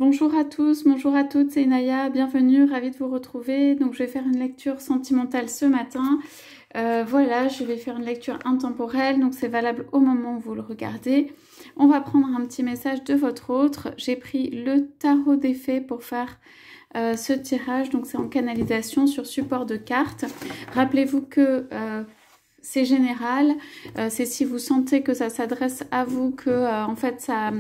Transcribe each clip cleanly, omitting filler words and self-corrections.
Bonjour à tous, bonjour à toutes, c'est Naya, bienvenue, ravie de vous retrouver. Donc je vais faire une lecture sentimentale ce matin. Voilà, je vais faire une lecture intemporelle, donc c'est valable au moment où vous le regardez. On va prendre un petit message de votre autre. J'ai pris le tarot des fées pour faire ce tirage, donc c'est en canalisation sur support de cartes. Rappelez-vous que c'est général, c'est si vous sentez que ça s'adresse à vous, que en fait ça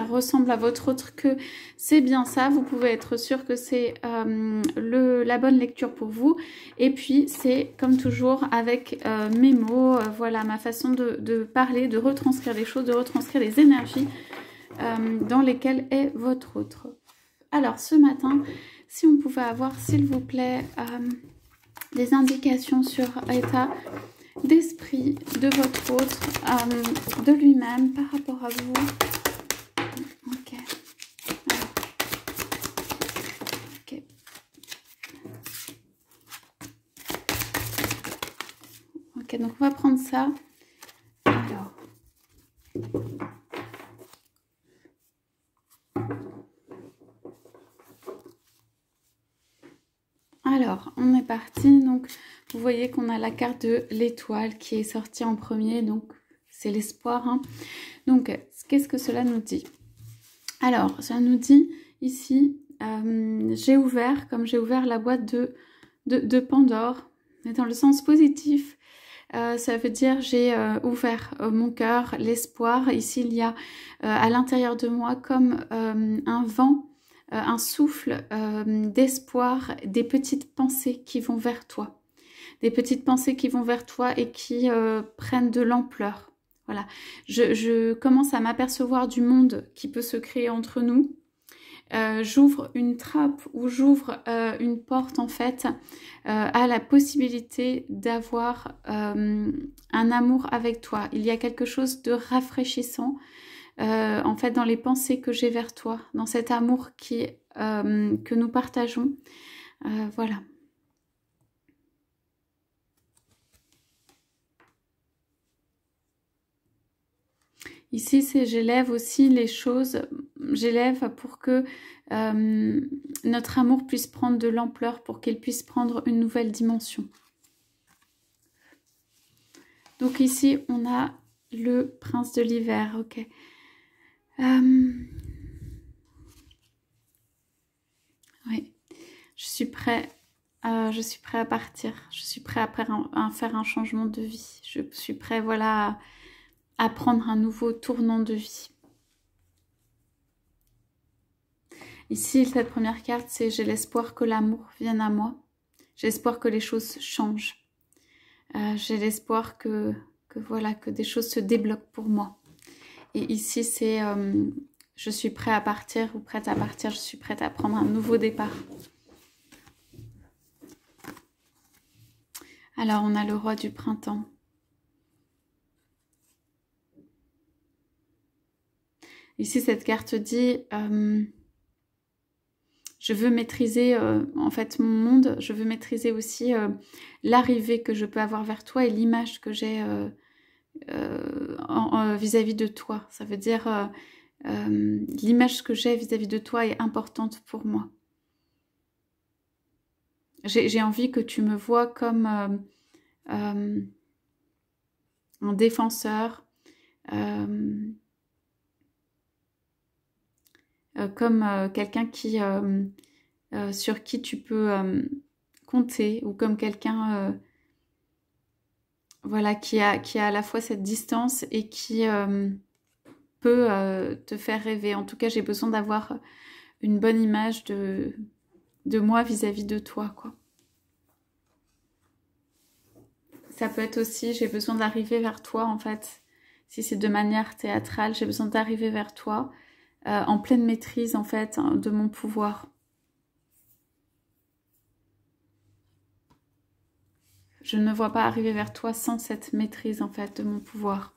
ressemble à votre autre, que c'est bien ça, vous pouvez être sûr que c'est la bonne lecture pour vous. Et puis c'est comme toujours avec mes mots, voilà ma façon de parler, de retranscrire les choses, de retranscrire les énergies dans lesquelles est votre autre. Alors ce matin, si on pouvait avoir s'il vous plaît des indications sur l'état d'esprit de votre autre, de lui-même par rapport à vous. Ok. Ok. Ok, donc on va prendre ça. Alors, on est parti. Donc, vous voyez qu'on a la carte de l'étoile qui est sortie en premier. Donc, c'est l'espoir. Hein. Donc, qu'est-ce que cela nous dit? Alors, ça nous dit ici, j'ai ouvert, comme j'ai ouvert la boîte de Pandore, mais dans le sens positif. Ça veut dire j'ai ouvert mon cœur, l'espoir. Ici, il y a à l'intérieur de moi comme un vent, un souffle d'espoir, des petites pensées qui vont vers toi. Des petites pensées qui vont vers toi et qui prennent de l'ampleur. Voilà. Je commence à m'apercevoir du monde qui peut se créer entre nous. J'ouvre une trappe ou j'ouvre une porte en fait à la possibilité d'avoir un amour avec toi. Il y a quelque chose de rafraîchissant en fait dans les pensées que j'ai vers toi, dans cet amour que nous partageons. Voilà. Ici, c'est j'élève aussi les choses, j'élève pour que notre amour puisse prendre de l'ampleur, pour qu'il puisse prendre une nouvelle dimension. Donc ici, on a le prince de l'hiver, ok. Oui, je suis prêt à partir, je suis prêt à faire un changement de vie, je suis prêt, voilà, à prendre un nouveau tournant de vie. Ici, cette première carte, c'est j'ai l'espoir que l'amour vienne à moi. J'ai l'espoir que les choses changent. J'ai l'espoir que voilà, que des choses se débloquent pour moi. Et ici, c'est je suis prêt à partir ou prête à partir. Je suis prête à prendre un nouveau départ. Alors, on a le roi du printemps. Ici, cette carte dit je veux maîtriser en fait mon monde, je veux maîtriser aussi l'arrivée que je peux avoir vers toi et l'image que j'ai vis-à-vis de toi. Ça veut dire l'image que j'ai vis-à-vis de toi est importante pour moi. J'ai envie que tu me vois comme un défenseur, comme quelqu'un qui sur qui tu peux compter, ou comme quelqu'un voilà, qui a à la fois cette distance et qui peut te faire rêver. En tout cas, j'ai besoin d'avoir une bonne image de moi vis-à-vis de toi, quoi. Ça peut être aussi, j'ai besoin d'arriver vers toi, en fait. Si c'est de manière théâtrale, j'ai besoin d'arriver vers toi en pleine maîtrise, en fait, de mon pouvoir. Je ne me vois pas arriver vers toi sans cette maîtrise, en fait, de mon pouvoir.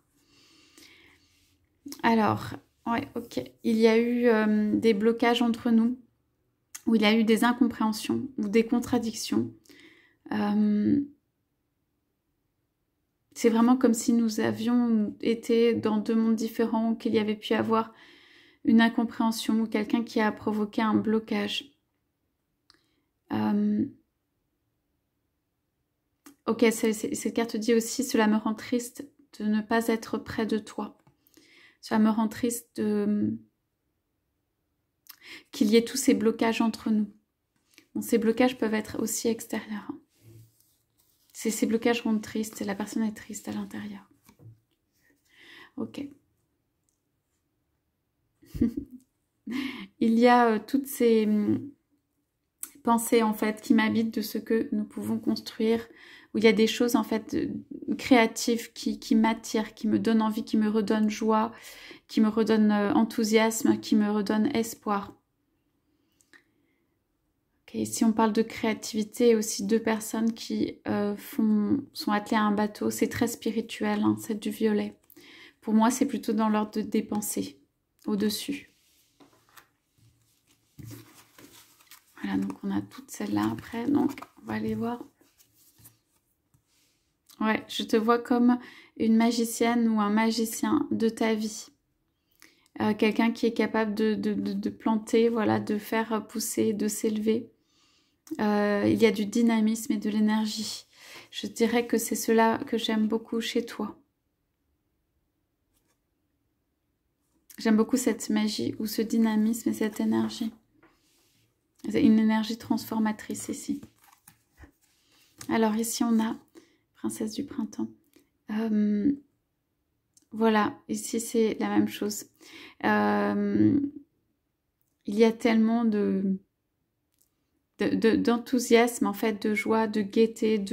Alors, ouais, ok. Il y a eu des blocages entre nous, où il y a eu des incompréhensions ou des contradictions. C'est vraiment comme si nous avions été dans deux mondes différents, qu'il y avait pu avoir une incompréhension ou quelqu'un qui a provoqué un blocage. Ok, cette carte dit aussi, cela me rend triste de ne pas être près de toi. Cela me rend triste qu'il y ait tous ces blocages entre nous. Bon, ces blocages peuvent être aussi extérieurs. Ces blocages rendent triste, la personne est triste à l'intérieur. Ok. Il y a toutes ces pensées en fait qui m'habitent de ce que nous pouvons construire, où il y a des choses en fait créatives qui m'attirent, qui me donnent envie, qui me redonnent joie, qui me redonnent enthousiasme, qui me redonnent espoir. Okay, si on parle de créativité, aussi deux personnes qui sont attelées à un bateau, c'est très spirituel, hein, c'est du violet. Pour moi, c'est plutôt dans l'ordre des pensées, au-dessus. Voilà, donc on a toutes celles-là après, donc on va aller voir. Ouais, je te vois comme une magicienne ou un magicien de ta vie. Quelqu'un qui est capable de planter, voilà, de faire pousser, de s'élever. Il y a du dynamisme et de l'énergie. Je dirais que c'est cela que j'aime beaucoup chez toi. J'aime beaucoup cette magie ou ce dynamisme et cette énergie. C'est une énergie transformatrice ici. Alors ici on a Princesse du printemps. Voilà, ici c'est la même chose. Il y a tellement d'enthousiasme, en fait, de joie, de gaieté,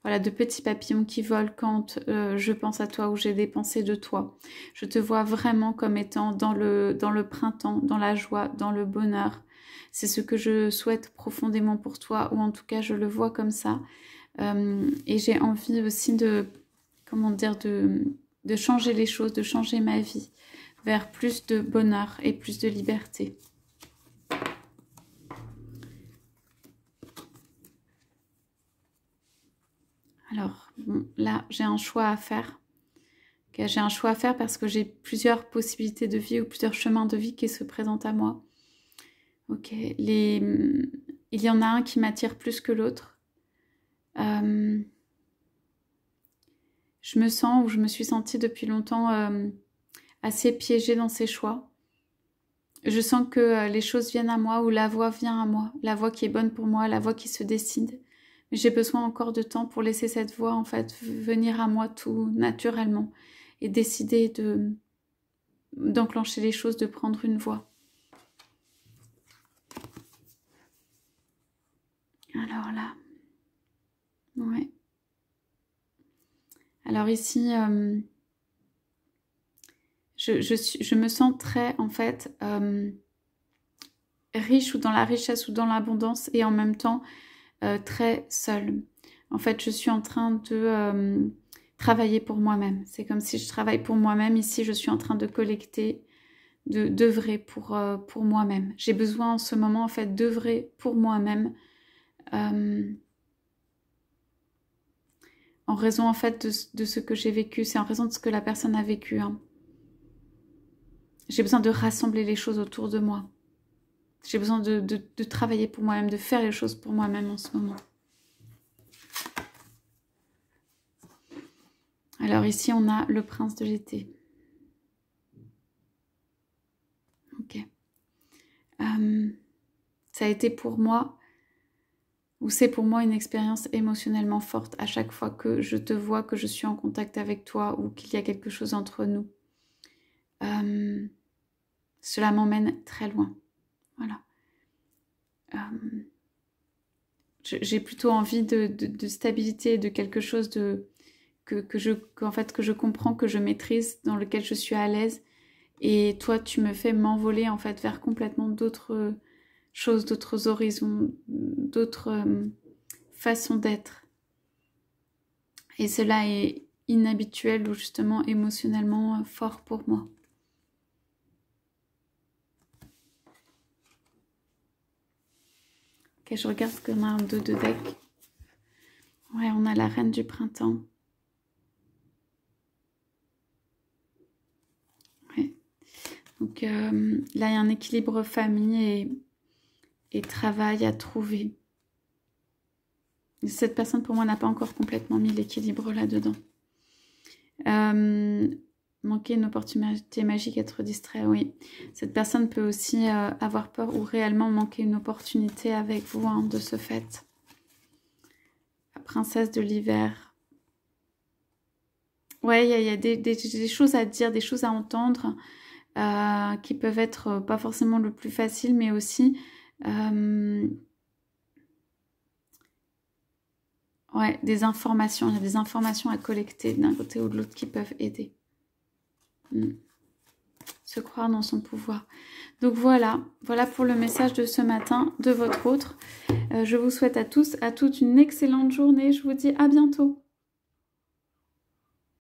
voilà, de petits papillons qui volent quand je pense à toi ou j'ai des pensées de toi. Je te vois vraiment comme étant dans le printemps, dans la joie, dans le bonheur. C'est ce que je souhaite profondément pour toi, ou en tout cas je le vois comme ça. Et j'ai envie aussi comment dire, de changer les choses, de changer ma vie vers plus de bonheur et plus de liberté. Alors, bon, là, j'ai un choix à faire. Okay, j'ai un choix à faire parce que j'ai plusieurs possibilités de vie ou plusieurs chemins de vie qui se présentent à moi. Ok, il y en a un qui m'attire plus que l'autre. Je me sens, ou je me suis sentie depuis longtemps assez piégée dans ces choix. Je sens que les choses viennent à moi ou la voie vient à moi, la voie qui est bonne pour moi, la voie qui se décide. Mais j'ai besoin encore de temps pour laisser cette voie en fait venir à moi tout naturellement et décider d'enclencher les choses, de prendre une voie. Alors là, ouais. Alors ici, je me sens très en fait riche ou dans la richesse ou dans l'abondance et en même temps très seule. En fait, je suis en train de travailler pour moi-même. C'est comme si je travaille pour moi-même. Ici, je suis en train de collecter, d'œuvrer pour moi-même. J'ai besoin en ce moment, en fait, d'œuvrer pour moi-même en raison, en fait, de ce que j'ai vécu. C'est en raison de ce que la personne a vécu. Hein. J'ai besoin de rassembler les choses autour de moi. J'ai besoin de travailler pour moi-même, de faire les choses pour moi-même en ce moment. Alors ici, on a le prince de l'été. Ok. Ça a été pour moi, ou c'est pour moi une expérience émotionnellement forte à chaque fois que je te vois, que je suis en contact avec toi ou qu'il y a quelque chose entre nous. Cela m'emmène très loin. Voilà. J'ai plutôt envie de stabilité, de quelque chose que je comprends, que je maîtrise, dans lequel je suis à l'aise. Et toi, tu me fais m'envoler en fait vers complètement d'autres choses, d'autres horizons, d'autres façons d'être. Et cela est inhabituel ou justement émotionnellement fort pour moi. Ok, je regarde ce qu'on a un 2 de deck. Ouais, on a la reine du printemps. Ouais. Donc Donc là, il y a un équilibre famille et travail à trouver. Cette personne, pour moi, n'a pas encore complètement mis l'équilibre là-dedans. Manquer une opportunité magique, être distrait, oui. Cette personne peut aussi avoir peur ou réellement manquer une opportunité avec vous, hein, de ce fait. La princesse de l'hiver. Ouais, il y a des choses à dire, des choses à entendre qui peuvent être pas forcément le plus facile, mais aussi... ouais, des informations. Il y a des informations à collecter d'un côté ou de l'autre qui peuvent aider. Se croire dans son pouvoir. Donc voilà pour le message de ce matin de votre autre. Je vous souhaite à tous, à toutes une excellente journée. Je vous dis à bientôt.